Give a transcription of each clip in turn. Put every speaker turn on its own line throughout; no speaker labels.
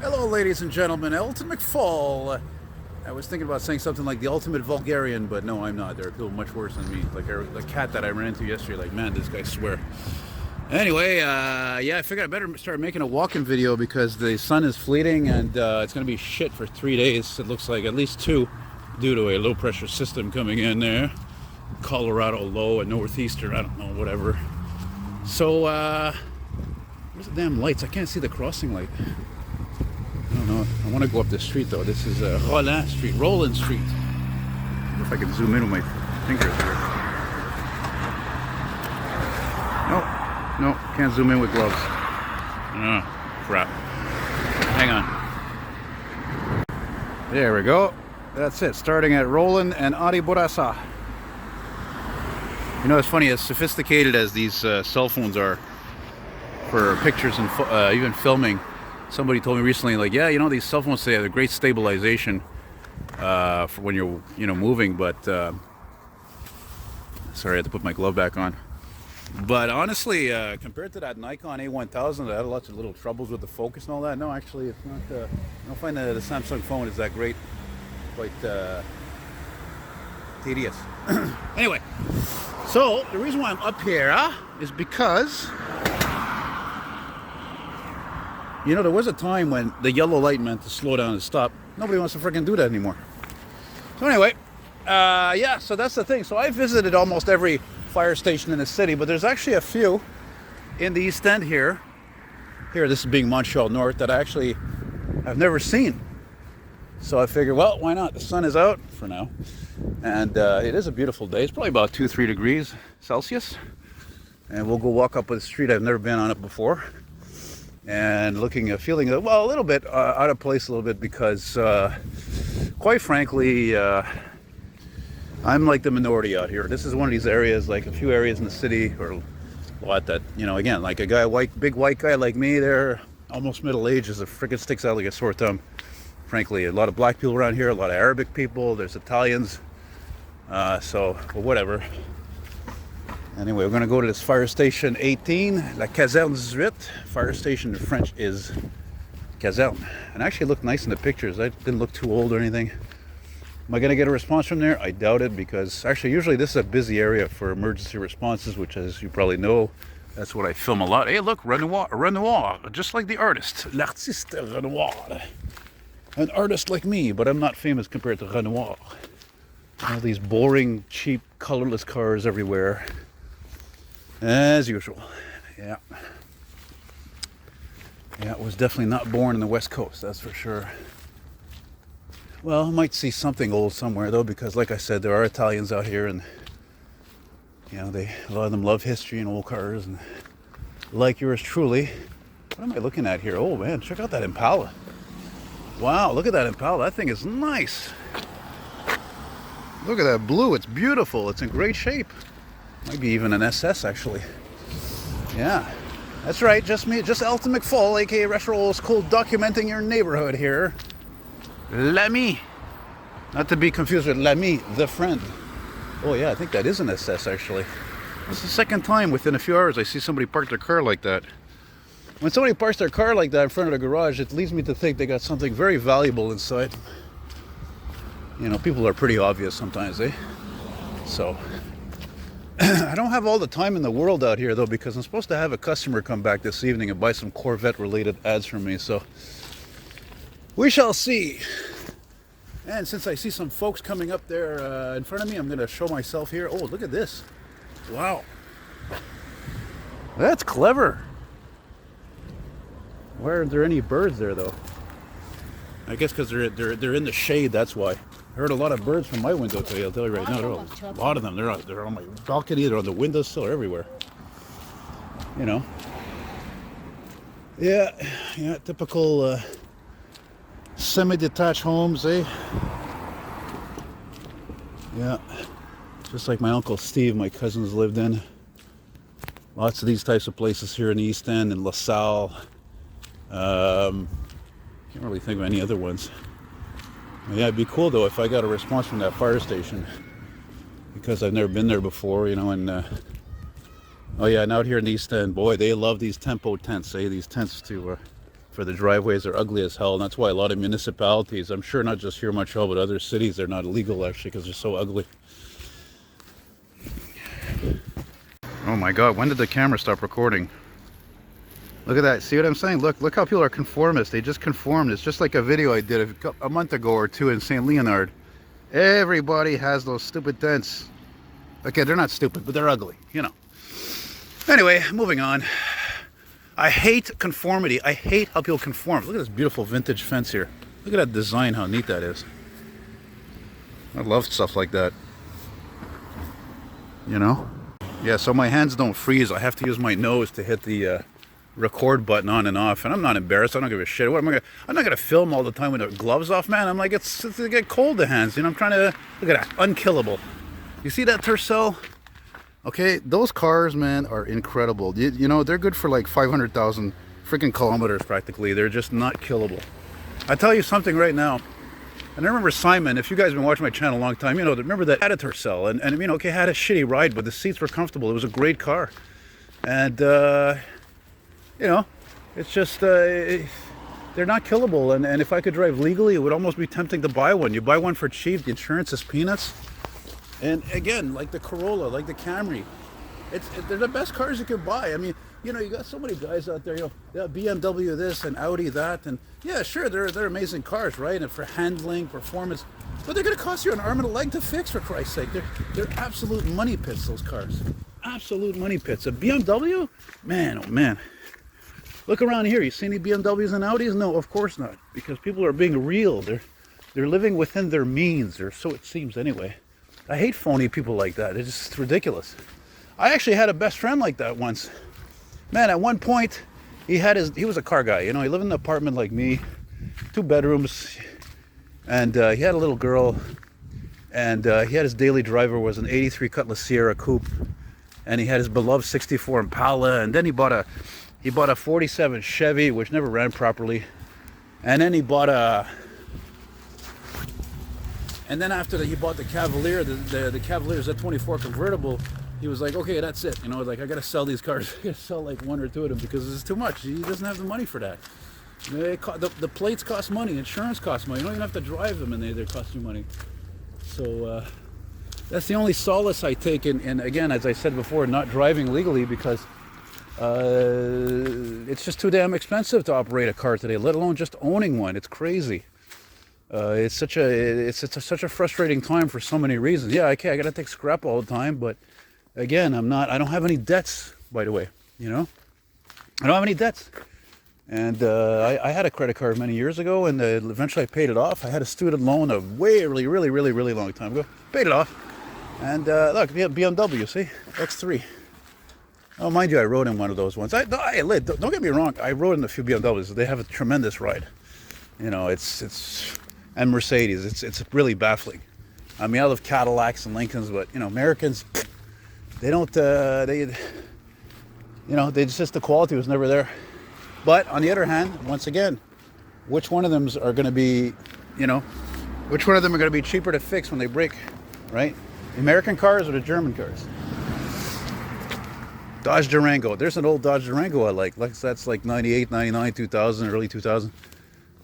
Hello, ladies and gentlemen. Elton McFall. I was thinking about saying something like the ultimate vulgarian, but no, I'm not. There are people much worse than me. Like the cat that I ran into yesterday. Like, man, this guy swear. Anyway, yeah, I figured I better start making a walking video because the sun is fleeting and it's going to be shit for 3 days. It looks like at least 2 due to a low pressure system coming in there. Colorado low and northeastern, I don't know, whatever. So, where's the damn lights? I can't see the crossing light. I don't know. I want to go up this street though. This is Rolland Street, Rolland Street. I wonder if I can zoom in with my fingers here. No, can't zoom in with gloves. Oh, crap. Hang on. There we go. That's it. Starting at Rolland and Ariborasa. You know, it's funny, as sophisticated as these cell phones are for pictures and even filming. Somebody told me recently, like, yeah, you know, these cell phones, they have a great stabilization for when you're, moving. But sorry, I had to put my glove back on. But honestly, compared to that Nikon A1000, that had lots of little troubles with the focus and all that. No, actually, it's not. I don't find the Samsung phone is that great. Quite tedious. Anyway, so the reason why I'm up here is because, there was a time when the yellow light meant to slow down and stop. Nobody wants to freaking do that anymore. So anyway, yeah, so that's the thing. So I visited almost every fire station in the city, but there's actually a few in the East End here. Here, this is being Montreal North, that I actually have never seen. So I figured, well, why not? The sun is out for now. And it is a beautiful day. It's probably about 2-3 degrees Celsius. And we'll go walk up the street. I've never been on it before. And feeling a little bit out of place a little bit because, quite frankly, I'm like the minority out here. This is one of these areas, like a few areas in the city, or a lot that, again, like a guy, big white guy like me, they're almost middle age, as a freaking sticks out like a sore thumb. Frankly, a lot of black people around here, a lot of Arabic people, there's Italians, so, well, whatever. Anyway, we're going to go to this fire station 18, La Caserne 18. Fire station in French is caserne. And actually looked nice in the pictures. I didn't look too old or anything. Am I going to get a response from there? I doubt it, because actually usually this is a busy area for emergency responses, which, as you probably know, that's what I film a lot. Hey, look, Renoir, just like the artist, l'artiste Renoir. An artist like me, but I'm not famous compared to Renoir. All these boring, cheap, colorless cars everywhere. As usual. Yeah. Yeah, was definitely not born in the West Coast, that's for sure. Well, I might see something old somewhere, though, because, like I said, there are Italians out here, and, a lot of them love history and old cars, and like yours truly. What am I looking at here? Oh, man, check out that Impala. Wow, look at that Impala. That thing is nice. Look at that blue. It's beautiful. It's in great shape. Might be even an SS, actually. Yeah, that's right. Just me, just Elton McFall, aka Retro Old School, documenting your neighborhood here. L'ami. Not to be confused with l'ami, the friend. Oh yeah, I think that is an SS, actually. It's the second time within a few hours I see somebody park their car like that. When somebody parks their car like that in front of the garage, it leads me to think they got something very valuable inside. People are pretty obvious sometimes, eh? So, I don't have all the time in the world out here, though, because I'm supposed to have a customer come back this evening and buy some Corvette-related ads from me, so we shall see. And since I see some folks coming up there in front of me, I'm going to show myself here. Oh, look at this. Wow. That's clever. Why aren't there any birds there, though? I guess because they're in the shade, that's why. I heard a lot of birds from my window today, I'll tell you right now. A lot of them. They're on my balcony, they're on the windowsill, they're everywhere. Yeah, typical semi-detached homes, eh? Yeah, just like my Uncle Steve, my cousins lived in. Lots of these types of places here in the East End, in LaSalle. Can't really think of any other ones. Yeah, it'd be cool though if I got a response from that fire station, because I've never been there before, and oh yeah, and out here in the East End, boy, they love these tempo tents, these tents to for the driveways. They're ugly as hell, and that's why a lot of municipalities, I'm sure not just here in Montreal, but other cities, they're not illegal actually because they're so ugly. Oh my god, when did the camera stop recording? Look at that. See what I'm saying? Look how people are conformist. They just conformed. It's just like a video I did a month ago or two in St. Leonard. Everybody has those stupid dents. Okay, they're not stupid, but they're ugly, you know. Anyway, moving on. I hate conformity. I hate how people conform. Look at this beautiful vintage fence here. Look at that design, how neat that is. I love stuff like that. You know? Yeah, so my hands don't freeze. I have to use my nose to hit the record button on and off, and I'm not embarrassed. I don't give a shit. What am I gonna? I'm not gonna film all the time with the gloves off, man. I'm like, it's get cold the hands. You know, I'm trying to look at that, unkillable. You see that Tercel? Okay, those cars, man, are incredible. You know, they're good for like 500,000 freaking kilometers practically. They're just not killable. I tell you something right now. And I remember Simon, if you guys have been watching my channel a long time, you know, remember that had a Tercel, and you know, okay, had a shitty ride, but the seats were comfortable. It was a great car, and you know, it's just they're not killable. And if I could drive legally, it would almost be tempting to buy one. You buy one for cheap, the insurance is peanuts. And again, like the Corolla, like the Camry, they're the best cars you can buy. I mean, you know, you got so many guys out there, you know, BMW this and Audi that, and yeah, sure, they're amazing cars, right? And for handling, performance, but they're going to cost you an arm and a leg to fix, for Christ's sake. They're absolute money pits, those cars. Absolute money pits. A BMW? Man, oh man. Look around here. You see any BMWs and Audis? No, of course not, because people are being real. They're living within their means, or so it seems anyway. I hate phony people like that. It's just ridiculous. I actually had a best friend like that once. Man, at one point, he was a car guy. You know, he lived in an apartment like me, 2 bedrooms, and he had a little girl, and he had his daily driver was an 83 Cutlass Sierra Coupe, and he had his beloved 64 Impala, and then he bought a 47 Chevy, which never ran properly, and then he bought and then after that, he bought the Cavalier, the Cavalier Z24 convertible. He was like, okay, that's it. You know, like, I got to sell these cars. I got to sell like 1 or 2 of them because it's too much. He doesn't have the money for that. The plates cost money. Insurance costs money. You don't even have to drive them, and they cost you money. So that's the only solace I take in, again, as I said before, not driving legally, because it's just too damn expensive to operate a car today, let alone just owning one. It's crazy. It's such a frustrating time for so many reasons. Yeah, okay, I gotta take scrap all the time, but again, I don't have any debts, by the way, you know? I don't have any debts. And I had a credit card many years ago, and eventually I paid it off. I had a student loan a really long time ago. Paid it off. And look, BMW, see? X3. Oh, mind you, I rode in one of those ones. Don't get me wrong, I rode in a few BMWs. They have a tremendous ride. You know, and Mercedes, it's really baffling. I mean, I love Cadillacs and Lincolns, but, you know, Americans, they don't, you know, they just, the quality was never there. But on the other hand, once again, which one of them are going to be, you know, which one of them are going to be cheaper to fix when they break, right? The American cars or the German cars? Dodge Durango. There's an old Dodge Durango I like. That's like 98, 99, 2000, early 2000.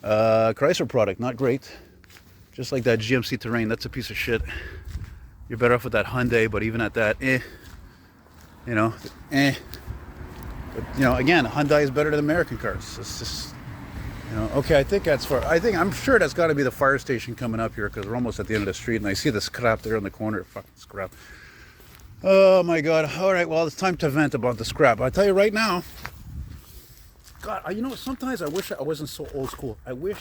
Chrysler product, not great. Just like that GMC Terrain, that's a piece of shit. You're better off with that Hyundai, but even at that, you know, But, you know, again, Hyundai is better than American cars. It's just, you know, okay, I'm sure that's got to be the fire station coming up here, because we're almost at the end of the street, and I see the scrap there in the corner. Fucking scrap. Oh my God. All right, well, it's time to vent about the scrap. I tell you right now, God, you know, sometimes I wish I wasn't so old school. I wish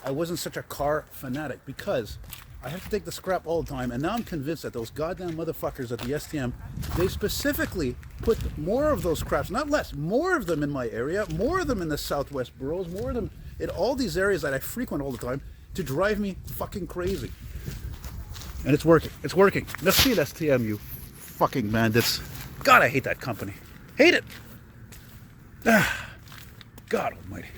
I wasn't such a car fanatic, because I have to take the scrap all the time, and now I'm convinced that those goddamn motherfuckers at the STM, they specifically put more of those scraps, not less, more of them in my area, more of them in the southwest boroughs, more of them in all these areas that I frequent all the time, to drive me fucking crazy. And it's working. It's working. Let's see that STM, you fucking bandits. God, I hate that company. Hate it. God almighty.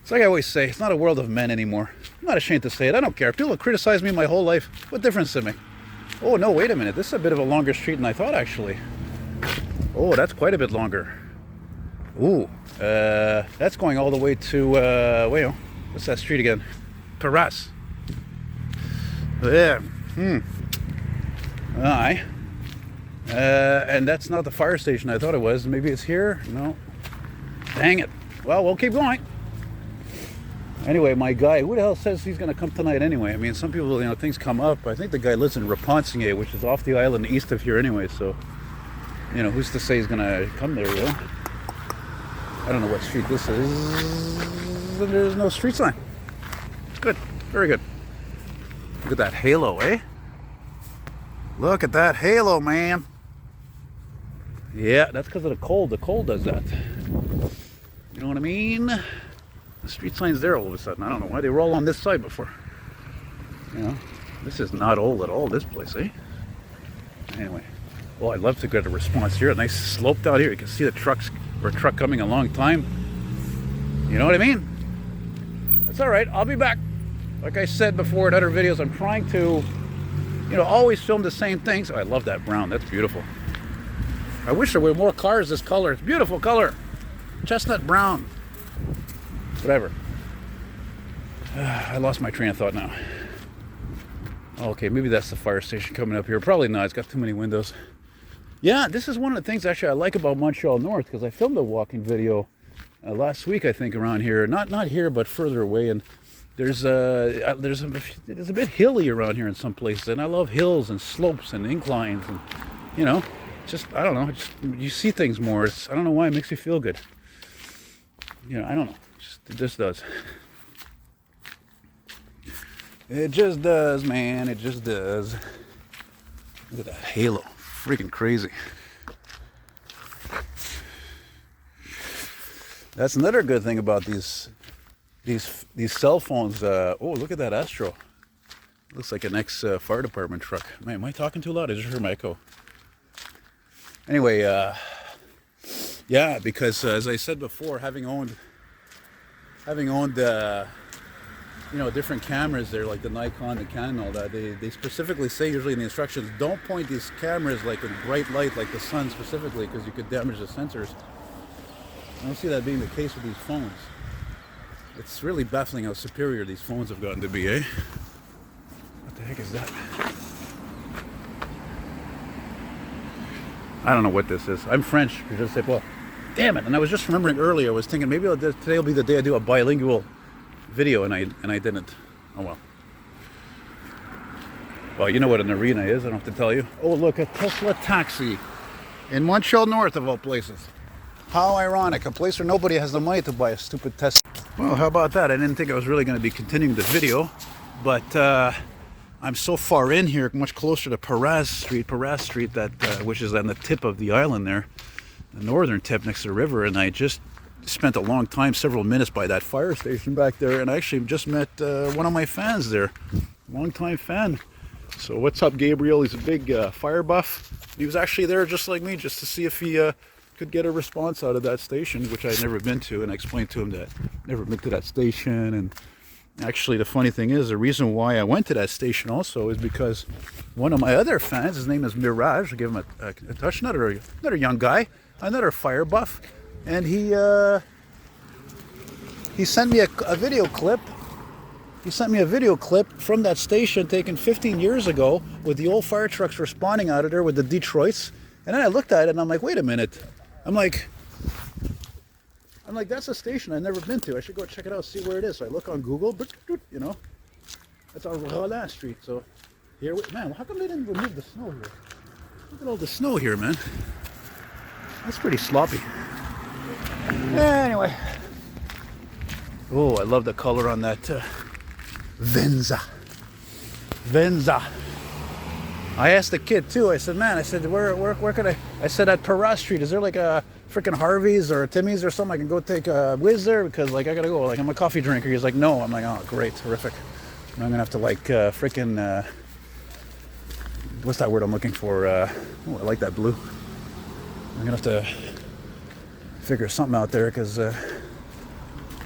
It's like I always say, it's not a world of men anymore. I'm not ashamed to say it. I don't care. People have criticized me my whole life. What difference does it make? Oh, no, wait a minute. This is a bit of a longer street than I thought, actually. Oh, that's quite a bit longer. Ooh, that's going all the way to, wait, what's that street again? Paras. Yeah. Aye. And that's not the fire station I thought it was. Maybe it's here? No. Dang it. Well, we'll keep going. Anyway, my guy, who the hell says he's going to come tonight anyway? I mean, some people, you know, things come up. I think the guy lives in Raponsier, which is off the island east of here anyway. So, you know, who's to say he's going to come there, you know? I don't know what street this is. There's no street sign. It's good. Very good. Look at that halo, eh? Look at that halo, man. Yeah, that's because of the cold. The cold does that. You know what I mean? The street sign's there all of a sudden. I don't know why they were all on this side before. You know, this is not old at all, this place, eh? Anyway, well, I'd love to get a response here. A nice slope down here. You can see the trucks or a truck coming a long time. You know what I mean? That's all right. I'll be back. Like I said before in other videos, I'm trying to, you know, always film the same things. Oh, I love that brown. That's beautiful. I wish there were more cars this color. It's a beautiful color. Chestnut brown. Whatever. I lost my train of thought now. Okay, maybe that's the fire station coming up here. Probably not. It's got too many windows. Yeah, this is one of the things actually I like about Montreal North, because I filmed a walking video last week, I think, around here. Not here, but further away. And there's a bit hilly around here in some places, and I love hills and slopes and inclines, and you know, just I don't know, just you see things more. I don't know why, it makes me feel good. You know, I don't know. It just does. It just does, man. It just does. Look at that halo. Freaking crazy. That's another good thing about these cell phones. Oh, look at that Astro. Looks like an ex-fire department truck. Man, am I talking too loud? I just heard my echo. Anyway, yeah, because as I said before, having owned you know, different cameras there, like the Nikon, the Canon, all that, they specifically say usually in the instructions, don't point these cameras like in bright light, like the sun specifically, because you could damage the sensors. I don't see that being the case with these phones. It's really baffling how superior these phones have gotten to be, eh? What the heck is that? I don't know what this is. I'm French. You just say, well, damn it. And I was just remembering earlier, I was thinking maybe today will be the day I do a bilingual video, and I didn't. Oh well. Well, you know what an arena is. I don't have to tell you. Oh, look, a Tesla taxi in Montreal North, of all places. How ironic. A place where nobody has the money to buy a stupid Tesla. Well, how about that? I didn't think I was really going to be continuing the video, but I'm so far in here, much closer to Paras Street, that which is on the tip of the island there, the northern tip next to the river, and I just spent a long time, several minutes by that fire station back there, and I actually just met one of my fans there, long-time fan. So what's up, Gabriel? He's a big fire buff. He was actually there just like me, just to see if he could get a response out of that station, which I'd never been to, and I explained to him that I'd never been to that station. And actually the funny thing is, the reason why I went to that station also is because one of my other fans, his name is Mirage, I'll give him a touch, another young guy, another fire buff, and he sent me a video clip. He sent me a video clip from that station taken 15 years ago with the old fire trucks responding out of there with the Detroits. And then I looked at it and I'm like, wait a minute. I'm like, that's a station I've never been to. I should go check it out, see where it is. So I look on Google, you know, that's on Rolland Street. So here, man, how come they didn't remove the snow here? Look at all the snow here, man. That's pretty sloppy. Anyway. Oh, I love the color on that Venza. I asked the kid too. I said, man, where could I said at Paras Street, is there like a freaking Harvey's or a Timmy's or something I can go take a whiz there, because like I gotta go, like I'm a coffee drinker. He's like, no. I'm like, oh great, terrific. And I'm gonna have to like freaking what's that word I'm looking for? Oh, I like that blue. I'm gonna have to figure something out there, because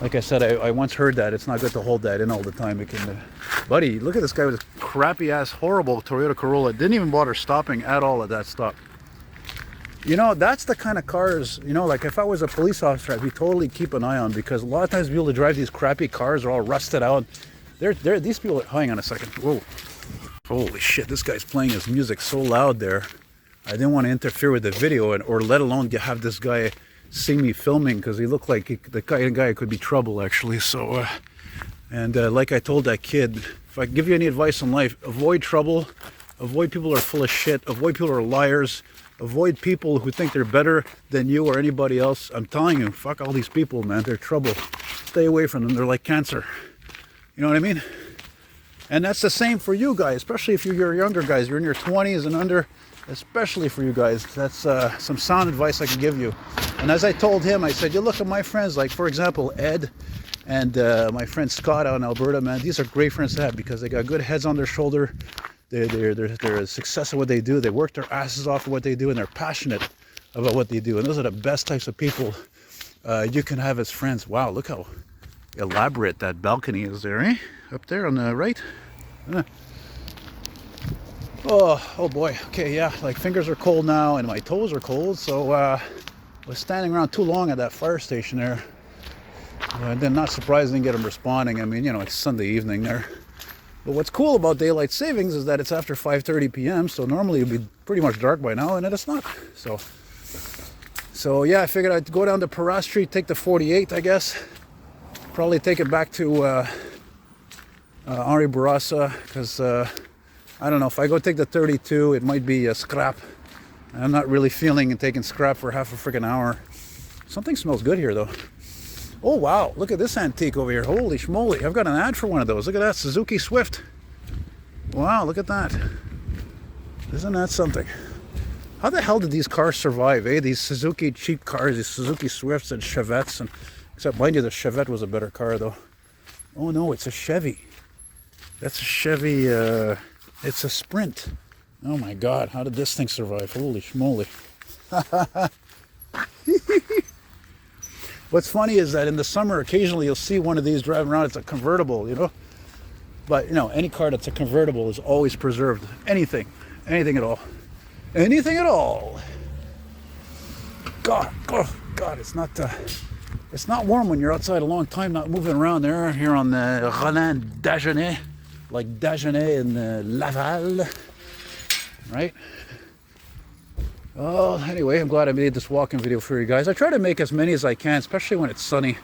like I said, I once heard that it's not good to hold that in all the time. It can, buddy, look at this guy with this crappy ass, horrible Toyota Corolla. Didn't even bother stopping at all at that stop. You know, that's the kind of cars, you know, like if I was a police officer, I'd be totally keep an eye on, because a lot of times people that drive these crappy cars are all rusted out. These people are, hang on a second. Whoa. Holy shit, this guy's playing his music so loud there. I didn't want to interfere with the video, or let alone have this guy see me filming, because he looked like the kind of guy could be trouble, actually. So, like I told that kid, if I give you any advice in life, avoid trouble, avoid people who are full of shit, avoid people who are liars, avoid people who think they're better than you or anybody else. I'm telling you, fuck all these people, man. They're trouble. Stay away from them. They're like cancer. You know what I mean? And that's the same for you guys, especially if you're younger guys. You're in your 20s and under, especially for you guys. That's some sound advice I can give you. And as I told him, I said, you look at my friends, like, for example, Ed and my friend Scott out in Alberta, man. These are great friends to have, because they got good heads on their shoulder. They're a success at what they do. They work their asses off at what they do, and they're passionate about what they do. And those are the best types of people you can have as friends. Wow, look how elaborate that balcony is there, eh? Up there on the right. Oh boy. Okay, yeah, like fingers are cold now and my toes are cold. So I was standing around too long at that fire station there. And then not surprised I didn't get them responding. I mean, you know, it's Sunday evening there. But what's cool about daylight savings is that it's after 5:30 p.m. So normally it'd be pretty much dark by now, and it's not. So yeah, I figured I'd go down to Paras Street, take the 48, I guess. Probably take it back to Henri Bourassa, because I don't know, if I go take the 32, it might be a scrap. I'm not really feeling taking scrap for half a freaking hour. Something smells good here, though. Oh wow, look at this antique over here. Holy schmoly, I've got an ad for one of those. Look at that, Suzuki Swift. Wow, look at that. Isn't that something? How the hell did these cars survive, eh? These Suzuki cheap cars, these Suzuki Swifts and Chevettes. And except, mind you, the Chevette was a better car, though. Oh no, it's a Chevy. That's a Chevy, it's a Sprint. Oh my God, how did this thing survive? Holy schmoly. What's funny is that in the summer, occasionally you'll see one of these driving around. It's a convertible, you know. But, you know, any car that's a convertible is always preserved. Anything at all. Anything at all. God, it's not warm when you're outside a long time, not moving around there. Here on the Rolland Dagenais, like Dagenais in Laval, right? Oh, anyway, I'm glad I made this walking video for you guys. I try to make as many as I can, especially when it's sunny.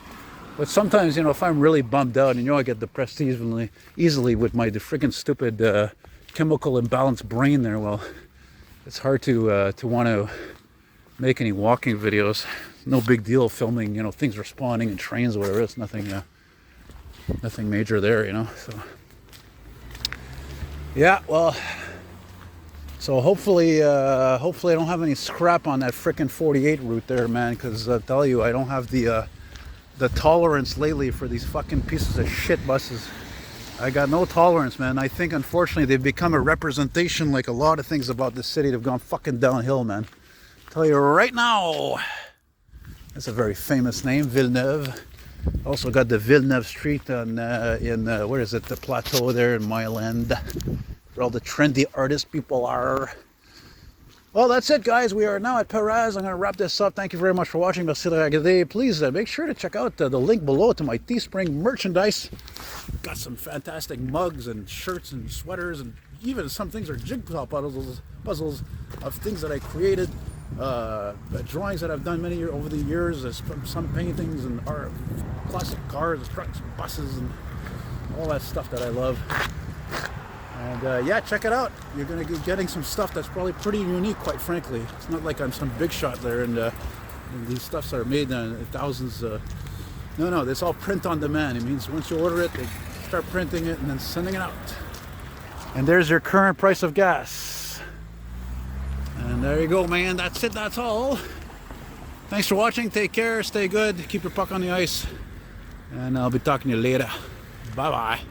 But sometimes, you know, if I'm really bummed out, and you know I get depressed easily with my freaking stupid chemical imbalanced brain there, well, it's hard to want to make any walking videos. No big deal filming, you know, things responding in trains or whatever. It's nothing major there, you know. So yeah, well, so hopefully I don't have any scrap on that frickin' 48 route there, man, because I tell you, I don't have the tolerance lately for these fucking pieces of shit buses. I got no tolerance, man. I think, unfortunately, they've become a representation, like a lot of things about this city. They've gone fucking downhill, man. Tell you right now. That's a very famous name, Villeneuve. Also got the Villeneuve Street on where is it? The plateau there in Montreal, where all the trendy artist people are. Well, that's it, guys. We are now at Paras. I'm going to wrap this up. Thank you very much for watching. Merci de regarder. Please make sure to check out the link below to my Teespring merchandise. Got some fantastic mugs and shirts and sweaters, and even some things are jigsaw puzzles of things that I created, drawings that I've done over the years, some paintings and art, classic cars, trucks, buses, and all that stuff that I love. And yeah, check it out. You're going to be getting some stuff that's probably pretty unique, quite frankly. It's not like I'm some big shot there, and these stuffs are made in thousands. No, it's all print on demand. It means once you order it, they start printing it and then sending it out. And there's your current price of gas. And there you go, man. That's it. That's all. Thanks for watching. Take care. Stay good. Keep your puck on the ice. And I'll be talking to you later. Bye-bye.